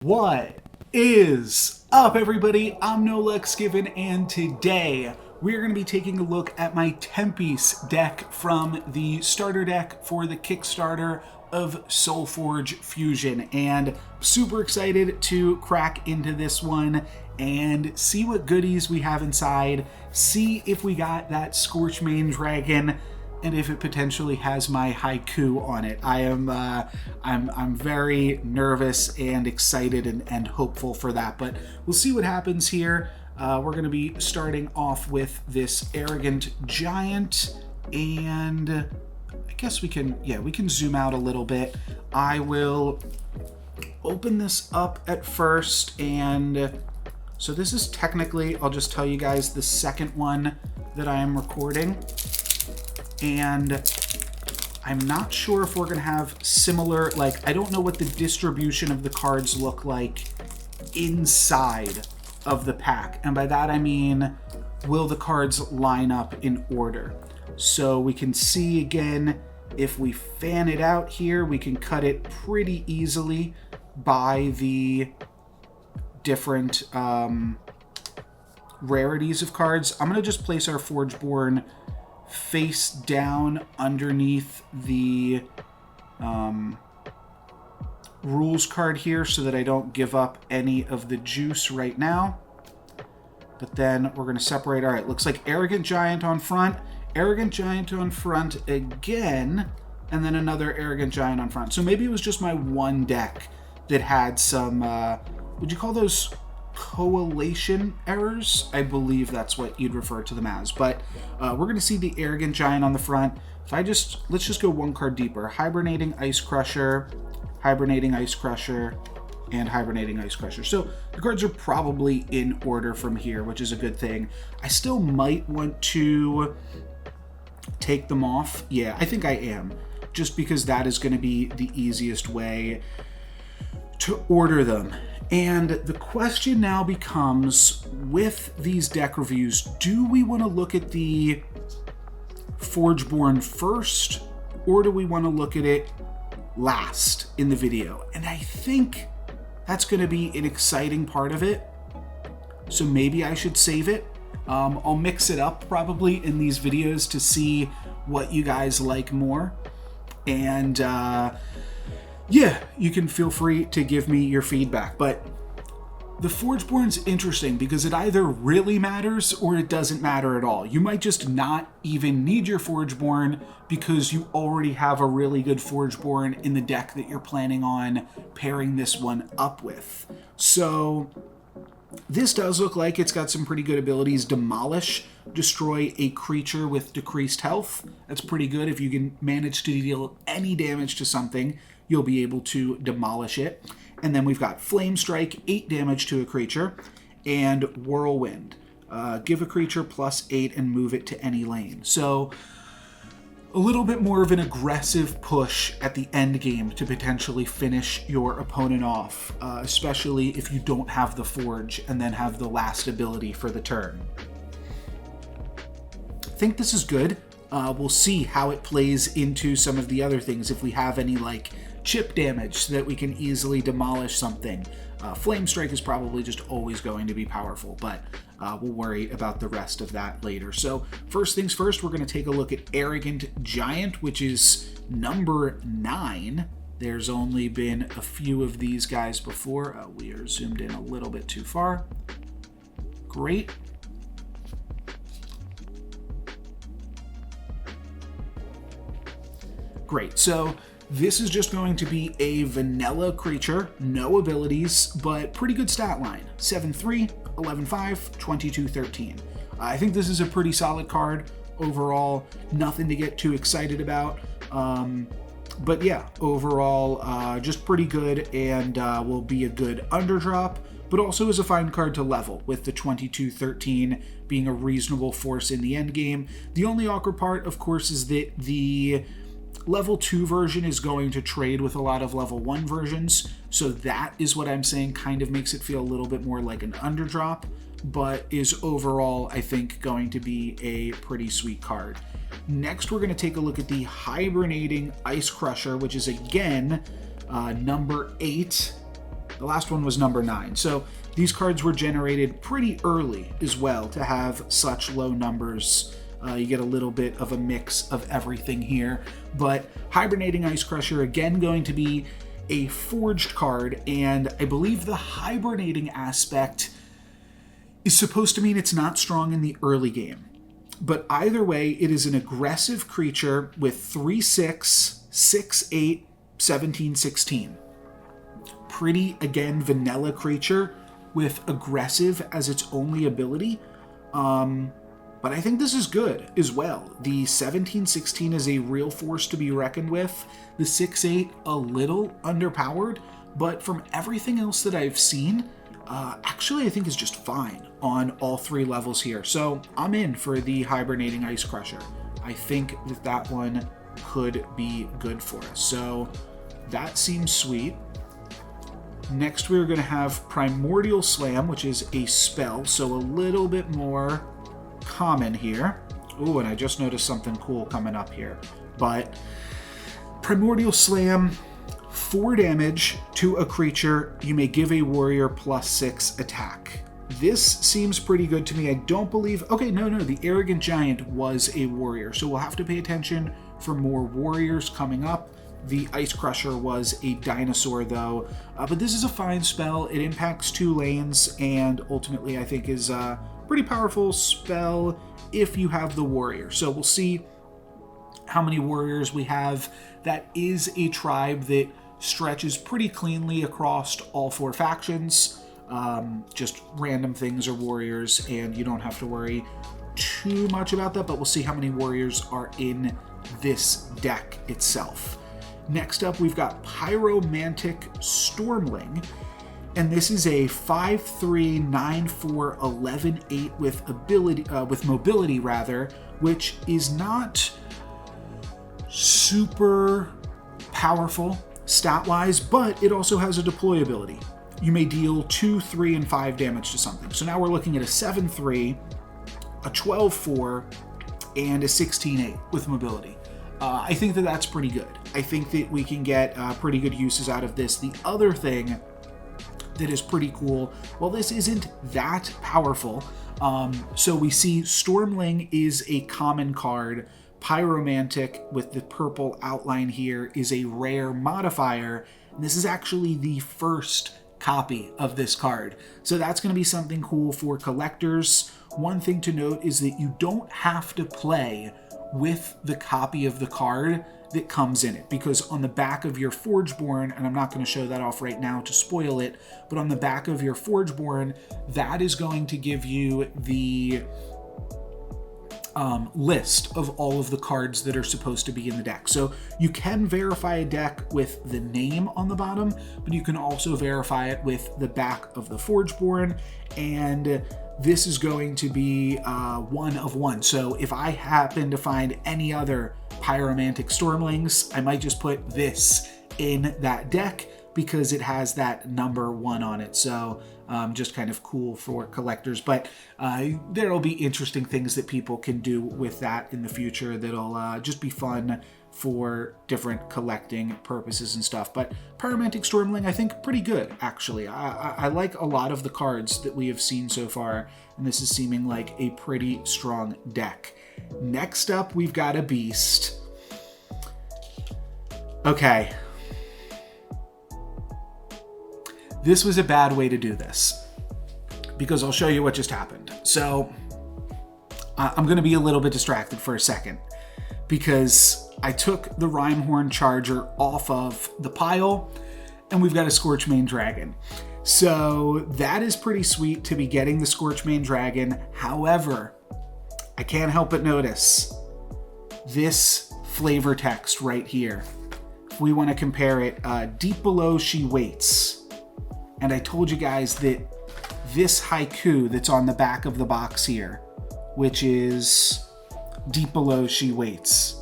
What is up, everybody? I'm NoLucksGiven, and today we're going to be taking a look at my 10-piece deck from the starter deck for the Kickstarter of Solforge Fusion, and super excited to crack into this one and see what goodies we have inside, see if we got that Scorchmane dragon, and if it potentially has my haiku on it. I'm very nervous and excited and hopeful for that, but we'll see what happens here. We're going to be starting off with this Arrogant Giant, and I guess we can zoom out a little bit. I will open this up at first, and so this is technically, I'll just tell you guys, the second one that I am recording. And I'm not sure if we're going to have similar, I don't know what the distribution of the cards look like inside of the pack. And by that I mean, will the cards line up in order? So we can see again, if we fan it out here, we can cut it pretty easily by the different rarities of cards. I'm going to just place our Forgeborn face down underneath the rules card here so that I don't give up any of the juice right now. But then we're going to separate. All right, looks like Arrogant Giant on front, Arrogant Giant on front again, and then another Arrogant Giant on front. So maybe it was just my one deck that had some, would you call those correlation errors? I believe that's what you'd refer to them as. But we're going to see the Arrogant Giant on the front. If let's just go one card deeper. Hibernating Ice Crusher, Hibernating Ice Crusher, and Hibernating Ice Crusher. So the cards are probably in order from here, which is a good thing. I still might want to take them off. Yeah, I think I am, just because that is going to be the easiest way to order them. And the question now becomes, with these deck reviews, do we want to look at the Forgeborn first, or do we want to look at it last in the video? And I think that's going to be an exciting part of it, so maybe I should save it. I'll mix it up probably in these videos to see what you guys like more. And yeah, you can feel free to give me your feedback. But the Forgeborn's interesting because it either really matters or it doesn't matter at all. You might just not even need your Forgeborn because you already have a really good Forgeborn in the deck that you're planning on pairing this one up with. So this does look like it's got some pretty good abilities. Demolish, destroy a creature with decreased health. That's pretty good. If you can manage to deal any damage to something, you'll be able to demolish it. And then we've got Flame Strike, 8 damage to a creature, and Whirlwind. Give a creature +8 and move it to any lane. So a little bit more of an aggressive push at the end game to potentially finish your opponent off, especially if you don't have the Forge and then have the last ability for the turn. I think this is good. We'll see how it plays into some of the other things, if we have any chip damage so that we can easily demolish something. Flame Strike is probably just always going to be powerful, but we'll worry about the rest of that later. So first things first, we're going to take a look at Arrogant Giant, which is number 9. There's only been a few of these guys before. We are zoomed in a little bit too far. Great. Great, so this is just going to be a vanilla creature, no abilities, but pretty good stat line. 7-3, 11-5, 22-13. I think this is a pretty solid card overall. Nothing to get too excited about. But yeah, overall, just pretty good, and will be a good underdrop, but also is a fine card to level, with the 22-13 being a reasonable force in the end game. The only awkward part, of course, is that the level 2 version is going to trade with a lot of level 1 versions, so that is what I'm saying kind of makes it feel a little bit more like an underdrop, but is overall, I think, going to be a pretty sweet card. Next, we're going to take a look at the Hibernating Ice Crusher, which is again number 8. The last one was number 9. So these cards were generated pretty early as well to have such low numbers. You get a little bit of a mix of everything here. But Hibernating Ice Crusher, again, going to be a forged card, and I believe the hibernating aspect is supposed to mean it's not strong in the early game. But either way, it is an aggressive creature with 3/6, 6/8, 17/16. Pretty, again, vanilla creature with aggressive as its only ability. But I think this is good as well. The 17/16 is a real force to be reckoned with. The 6/8, a little underpowered, but from everything else that I've seen, actually I think is just fine on all 3 levels here. So I'm in for the Hibernating Ice Crusher. I think that that one could be good for us. So that seems sweet. Next we're going to have Primordial Slam, which is a spell, so a little bit more common here. Ooh, and I just noticed something cool coming up here. But Primordial Slam, 4 damage to a creature. You may give a warrior +6 attack. This seems pretty good to me. I don't believe... Okay, no, the Arrogant Giant was a warrior, so we'll have to pay attention for more warriors coming up. The Ice Crusher was a dinosaur, though. But this is a fine spell. It impacts 2 lanes, and ultimately I think is a pretty powerful spell if you have the warrior. So we'll see how many warriors we have. That is a tribe that stretches pretty cleanly across all 4 factions. Just random things are warriors, and you don't have to worry too much about that, but we'll see how many warriors are in this deck itself. Next up, we've got Pyromantic Stormling, and this is a 5/3, 9/4, 11/8 with ability, with mobility rather, which is not super powerful stat-wise, but it also has a deploy ability. You may deal 2, 3, and 5 damage to something. So now we're looking at a 7/3, a 12/4, and a 16/8 with mobility. I think that that's pretty good. I think that we can get pretty good uses out of this. The other thing that is pretty cool, well, this isn't that powerful. So we see Stormling is a common card. Pyromantic with the purple outline here is a rare modifier. And this is actually the first copy of this card. So that's going to be something cool for collectors. One thing to note is that you don't have to play with the copy of the card that comes in it, because on the back of your Forgeborn, and I'm not going to show that off right now to spoil it, but on the back of your Forgeborn, that is going to give you the list of all of the cards that are supposed to be in the deck. So you can verify a deck with the name on the bottom, but you can also verify it with the back of the Forgeborn, and this is going to be 1 of 1. So if I happen to find any other Pyromantic Stormlings, I might just put this in that deck because it has that number 1 on it. So just kind of cool for collectors. But there'll be interesting things that people can do with that in the future that'll just be fun for different collecting purposes and stuff. But Pyromantic Stormling, I think, pretty good, actually. I like a lot of the cards that we have seen so far, and this is seeming like a pretty strong deck. Next up, we've got a beast. Okay. This was a bad way to do this, because I'll show you what just happened. So I'm going to be a little bit distracted for a second, because I took the Rimehorn Charger off of the pile, and we've got a Scorchmane Dragon. So that is pretty sweet to be getting the Scorchmane Dragon. However, I can't help but notice this flavor text right here. If we want to compare it, deep below she waits. And I told you guys that this haiku that's on the back of the box here, which is deep below she waits.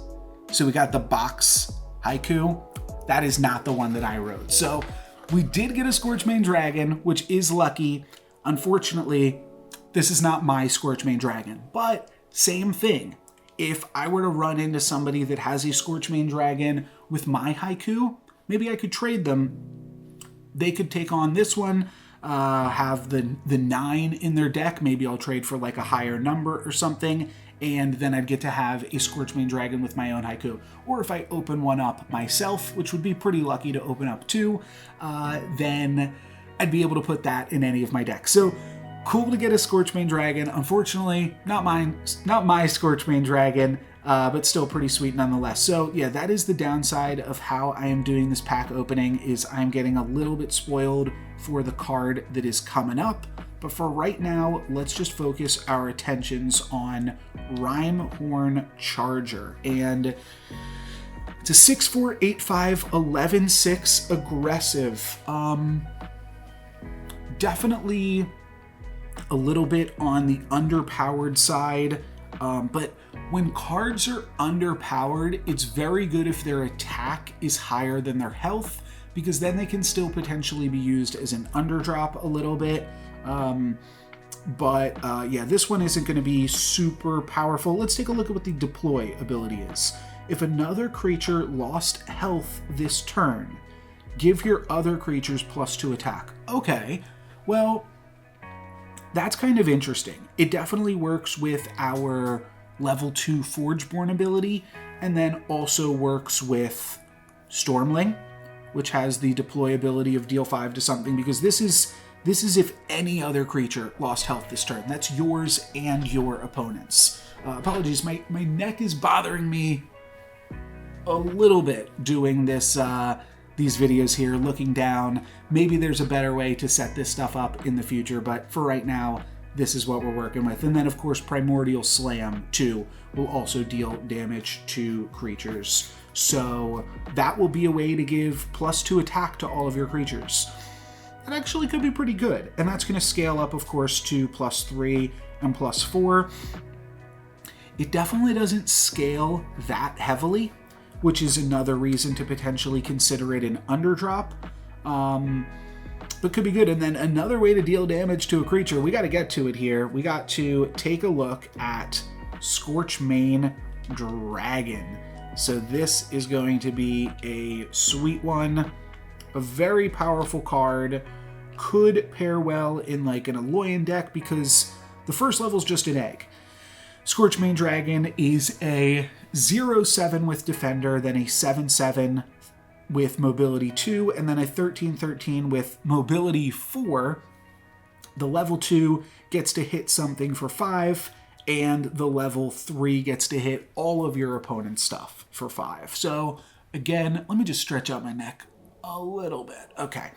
So we got the box haiku. That is not the one that I wrote. So we did get a Scorchmane Dragon, which is lucky. Unfortunately, this is not my Scorchmane Dragon, but same thing. If I were to run into somebody that has a Scorchmane Dragon with my haiku, maybe I could trade them they could take on this one, have the 9 in their deck. Maybe I'll trade for like a higher number or something, and then I'd get to have a Scorchmane Dragon with my own haiku. Or if I open one up myself, which would be pretty lucky to open up 2, then I'd be able to put that in any of my decks. So cool to get a Scorchmane Dragon. Unfortunately, not my Scorchmane Dragon, but still pretty sweet nonetheless. So yeah, that is the downside of how I am doing this pack opening, is I'm getting a little bit spoiled for the card that is coming up. But for right now, let's just focus our attentions on Rimehorn Charger. And it's a 6/4, 8/5, 11/6 aggressive. Definitely a little bit on the underpowered side, but when cards are underpowered, it's very good if their attack is higher than their health, because then they can still potentially be used as an underdrop a little bit. Yeah, this one isn't going to be super powerful. Let's take a look at what the deploy ability is. If another creature lost health this turn, give your other creatures +2 attack. Okay, well, that's kind of interesting. It definitely works with our level 2 Forgeborn ability, and then also works with Stormling, which has the deploy ability of deal 5 to something, because this is if any other creature lost health this turn. That's yours and your opponent's. Apologies, my neck is bothering me a little bit doing this these videos here, looking down. Maybe there's a better way to set this stuff up in the future, but for right now, this is what we're working with. And then, of course, Primordial Slam, too, will also deal damage to creatures. So that will be a way to give +2 attack to all of your creatures. That actually could be pretty good. And that's going to scale up, of course, to +3 and +4. It definitely doesn't scale that heavily, which is another reason to potentially consider it an underdrop. But could be good. And then another way to deal damage to a creature, we got to get to it here. We got to take a look at Scorchmane Dragon. So this is going to be a sweet one, a very powerful card. Could pair well in like an Aloyan deck, because the first level is just an egg. Scorchmane Dragon is a 0/7 with Defender, then a 7/7 with Mobility 2, and then a 13/13 with Mobility 4. The level 2 gets to hit something for 5, and the level 3 gets to hit all of your opponent's stuff for 5. So again, let me just stretch out my neck a little bit. Okay.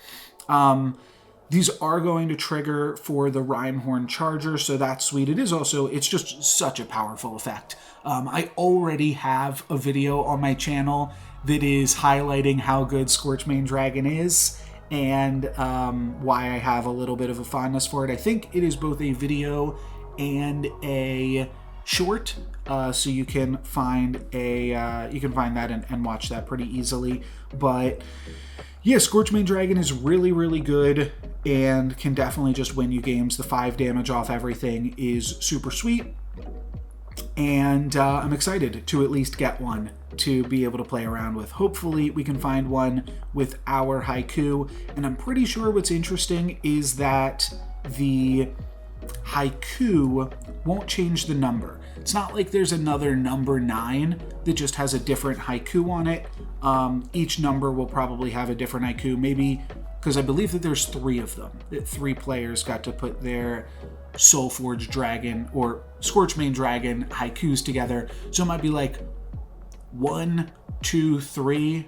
These are going to trigger for the Rimehorn Charger, so that's sweet. It's just such a powerful effect. I already have a video on my channel that is highlighting how good Scorchmane Dragon is, and why I have a little bit of a fondness for it. I think it is both a video and a short, so you can find that and watch that pretty easily. But yeah, Scorchmane Dragon is really, really good and can definitely just win you games. The 5 damage off everything is super sweet, and I'm excited to at least get one to be able to play around with. Hopefully we can find one with our haiku, and I'm pretty sure what's interesting is that the haiku won't change the number. It's not like there's another number 9 that just has a different haiku on it. Each number will probably have a different haiku, maybe because I believe that there's 3 of them, that 3 players got to put their Solforge Dragon or Scorchmane Dragon haikus together. So it might be like 1, 2, 3,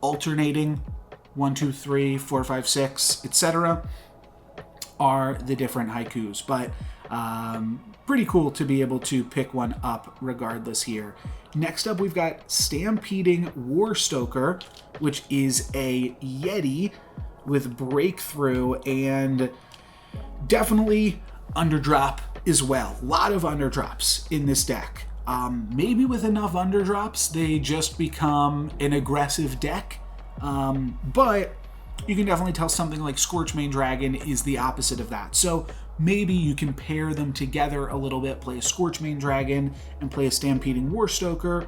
alternating 1, 2, 3, 4, 5, 6, etc. are the different haikus. But pretty cool to be able to pick one up regardless here. Next up, we've got Stampeding War Stoker, which is a Yeti with Breakthrough, and definitely underdrop as well. A lot of underdrops in this deck. Maybe with enough underdrops, they just become an aggressive deck. But you can definitely tell something like Scorchmane Dragon is the opposite of that. So maybe you can pair them together a little bit, play a Scorchmane Dragon and play a Stampeding War Stoker.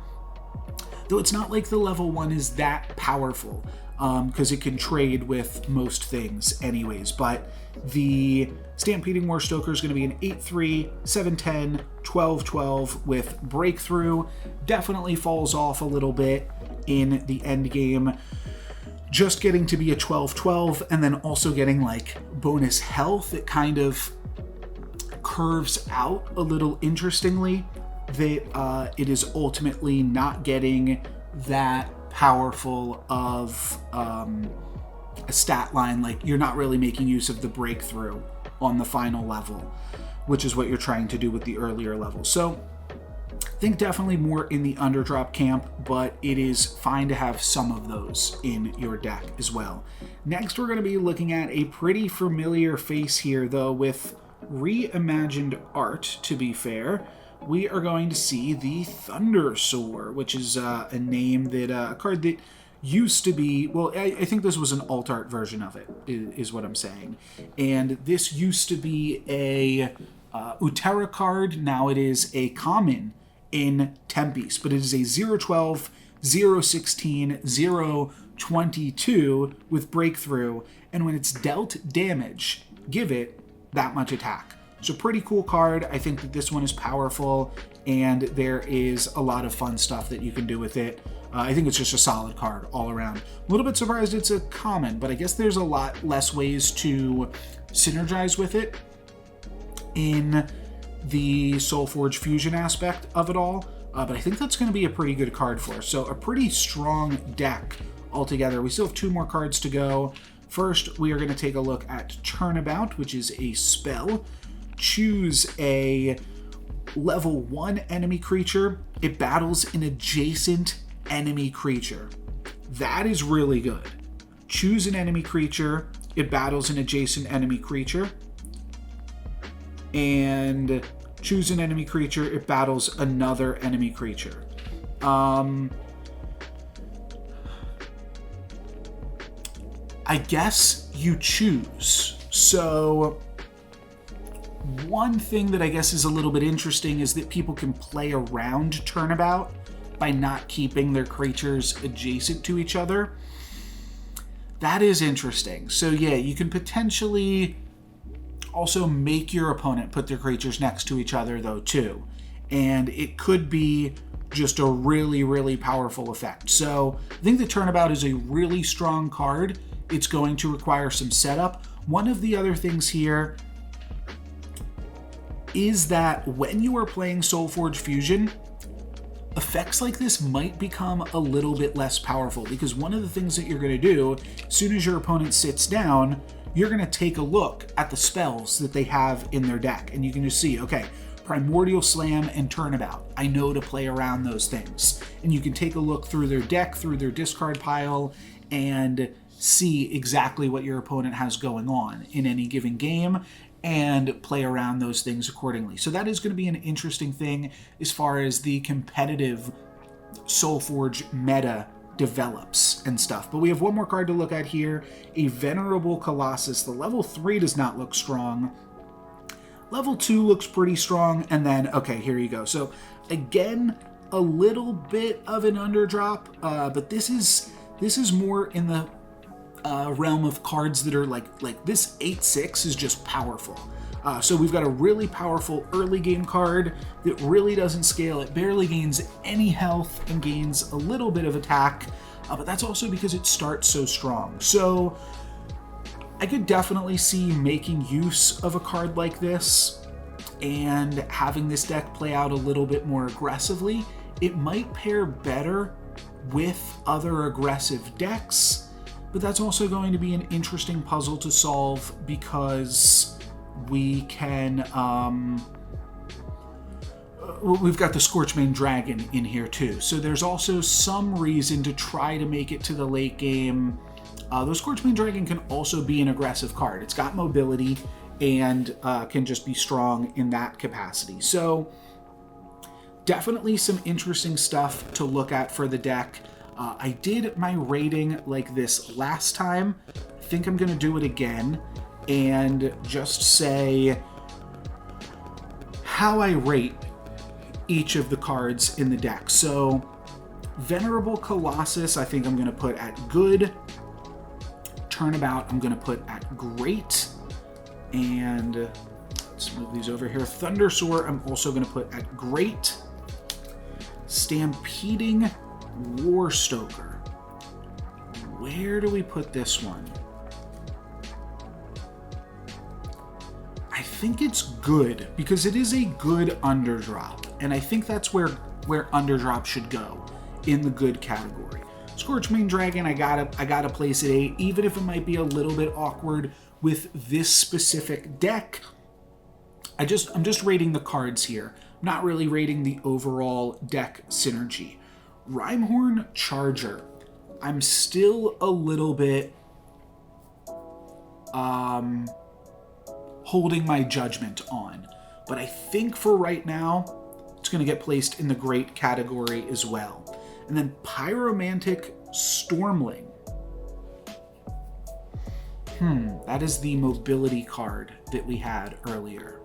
Though it's not like the level 1 is that powerful. because it can trade with most things anyways. But the Stampeding War Stoker is going to be an 8-3, 7-10, 12-12 with Breakthrough. Definitely falls off a little bit in the end game. Just getting to be a 12-12 and then also getting like bonus health, it kind of curves out a little interestingly. That it is ultimately not getting that powerful of a stat line. Like, you're not really making use of the Breakthrough on the final level, which is what you're trying to do with the earlier levels. So I think definitely more in the underdrop camp, but it is fine to have some of those in your deck as well. Next, we're going to be looking at a pretty familiar face here, though with reimagined art, to be fair. We are going to see the Thundersoar, which is a name that, a card that used to be, well, I think this was an alt art version of it, is what I'm saying. And this used to be a Utera card. Now it is a common in Tempest, but it is a 0-12, 0-16, 0-22 with Breakthrough. And when it's dealt damage, give it that much attack. So pretty cool card. I think that this one is powerful, and there is a lot of fun stuff that you can do with it. I think it's just a solid card all around. A little bit surprised it's a common, but I guess there's a lot less ways to synergize with it in the Solforge fusion aspect of it all. But I think that's going to be a pretty good card for us. So a pretty strong deck altogether. We still have 2 more cards to go. First, we are going to take a look at Turnabout, which is a spell. Choose a level 1 enemy creature. It battles an adjacent enemy creature. That is really good. Choose an enemy creature. It battles an adjacent enemy creature. And choose an enemy creature. It battles another enemy creature. I guess you choose. So one thing that I guess is a little bit interesting is that people can play around Turnabout by not keeping their creatures adjacent to each other. That is interesting. So yeah, you can potentially also make your opponent put their creatures next to each other though too. And it could be just a really, really powerful effect. So I think the Turnabout is a really strong card. It's going to require some setup. One of the other things here is that when you are playing Solforge Fusion, effects like this might become a little bit less powerful, because one of the things that you're going to do as soon as your opponent sits down, you're going to take a look at the spells that they have in their deck, and you can just see, okay, Primordial Slam and Turnabout. I know to play around those things. And you can take a look through their deck, through their discard pile, and see exactly what your opponent has going on in any given game and play around those things accordingly. So that is going to be an interesting thing as far as the competitive Solforge meta develops and stuff. But we have one more card to look at here, a Venerable Colossus. The level 3 does not look strong. Level 2 looks pretty strong, and then, okay, here you go. So again, a little bit of an underdrop, but this is more in the realm of cards that are like this 8/6 is just powerful. So we've got a really powerful early game card that really doesn't scale. It barely gains any health and gains a little bit of attack, but that's also because it starts so strong. So I could definitely see making use of a card like this and having this deck play out a little bit more aggressively. It might pair better with other aggressive decks, but that's also going to be an interesting puzzle to solve, because we can, we've got the Scorchmane Dragon in here too. So there's also some reason to try to make it to the late game. The Scorchmane Dragon can also be an aggressive card. It's got mobility and can just be strong in that capacity. So definitely some interesting stuff to look at for the deck. I did my rating like this last time. I think I'm going to do it again and just say how I rate each of the cards in the deck. So Venerable Colossus, I think I'm going to put at good. Turnabout, I'm going to put at great. And let's move these over here. Thundersoar, I'm also going to put at great. Stampeding War Stoker. Where do we put this one? I think it's good because it is a good underdrop. And I think that's where underdrop should go in the good category. Scorchmane Dragon, I gotta place at 8, even if it might be a little bit awkward with this specific deck. I'm just rating the cards here, not really rating the overall deck synergy. Rime Charger, I'm still a little bit holding my judgment on, but I think for right now it's going to get placed in the great category as well. And then Pyromantic Stormling. That is the mobility card that we had earlier.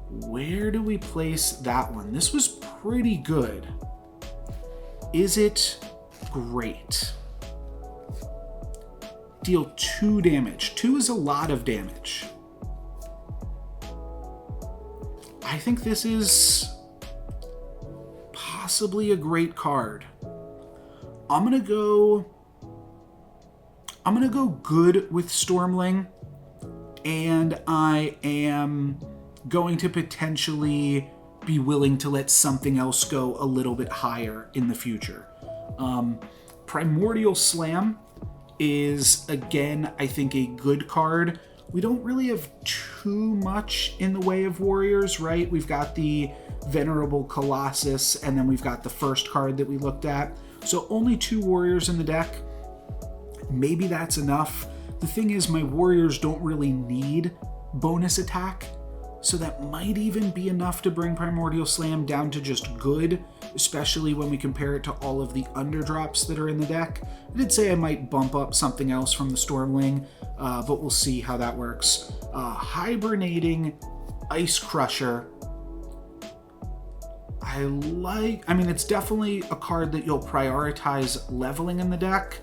Where do we place that one? This was pretty good. Is it great? Deal 2 damage. 2 is a lot of damage. I think this is possibly a great card. I'm gonna go good with Stormling, and I am going to potentially be willing to let something else go a little bit higher in the future. Primordial Slam is, again, I think a good card. We don't really have too much in the way of warriors, right? We've got the Venerable Colossus, and then we've got the first card that we looked at. So only 2 warriors in the deck. Maybe that's enough. The thing is, my warriors don't really need bonus attack, so that might even be enough to bring Primordial Slam down to just good, especially when we compare it to all of the underdrops that are in the deck. I did say I might bump up something else from the Stormling, but we'll see how that works. Hibernating Ice Crusher. I mean, it's definitely a card that you'll prioritize leveling in the deck.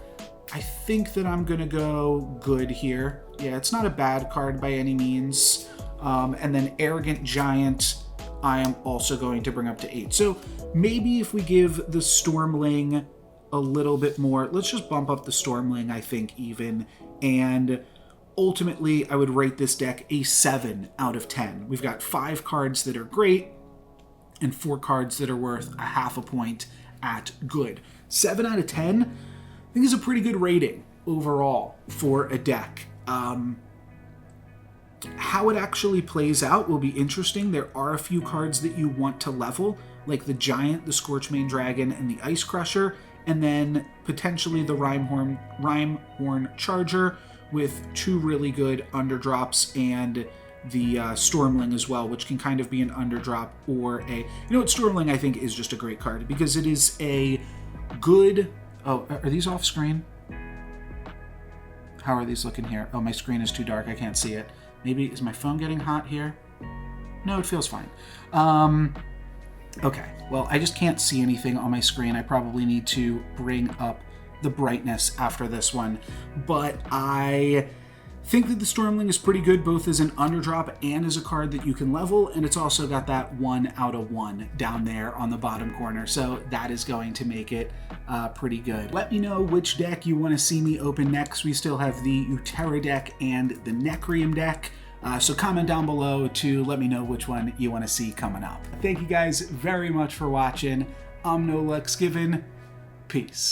I think that I'm going to go good here. Yeah, it's not a bad card by any means. And then Arrogant Giant, I am also going to bring up to 8. So maybe if we give the Stormling a little bit more, let's just bump up the Stormling, I think, even. And ultimately, I would rate this deck a 7 out of 10. We've got 5 cards that are great and 4 cards that are worth a half a point at good. 7 out of 10, I think, is a pretty good rating overall for a deck. How it actually plays out will be interesting. There are a few cards that you want to level, like the Giant, the Scorchmane Dragon, and the Ice Crusher, and then potentially the Rime Charger with 2 really good underdrops, and the Stormling as well, which can kind of be an underdrop or a... You know what, Stormling I think is just a great card because it is a good... Oh, are these off screen? How are these looking here? Oh, my screen is too dark. I can't see it. Maybe, is my phone getting hot here? No, it feels fine. Okay, well, I just can't see anything on my screen. I probably need to bring up the brightness after this one. But I think that the Stormling is pretty good, both as an underdrop and as a card that you can level, and it's also got that 1 out of 1 down there on the bottom corner, so that is going to make it pretty good. Let me know which deck you want to see me open next. We still have the Utera deck and the Necrium deck, so comment down below to let me know which one you want to see coming up. Thank you guys very much for watching. I'm NoLucksGiven. Peace.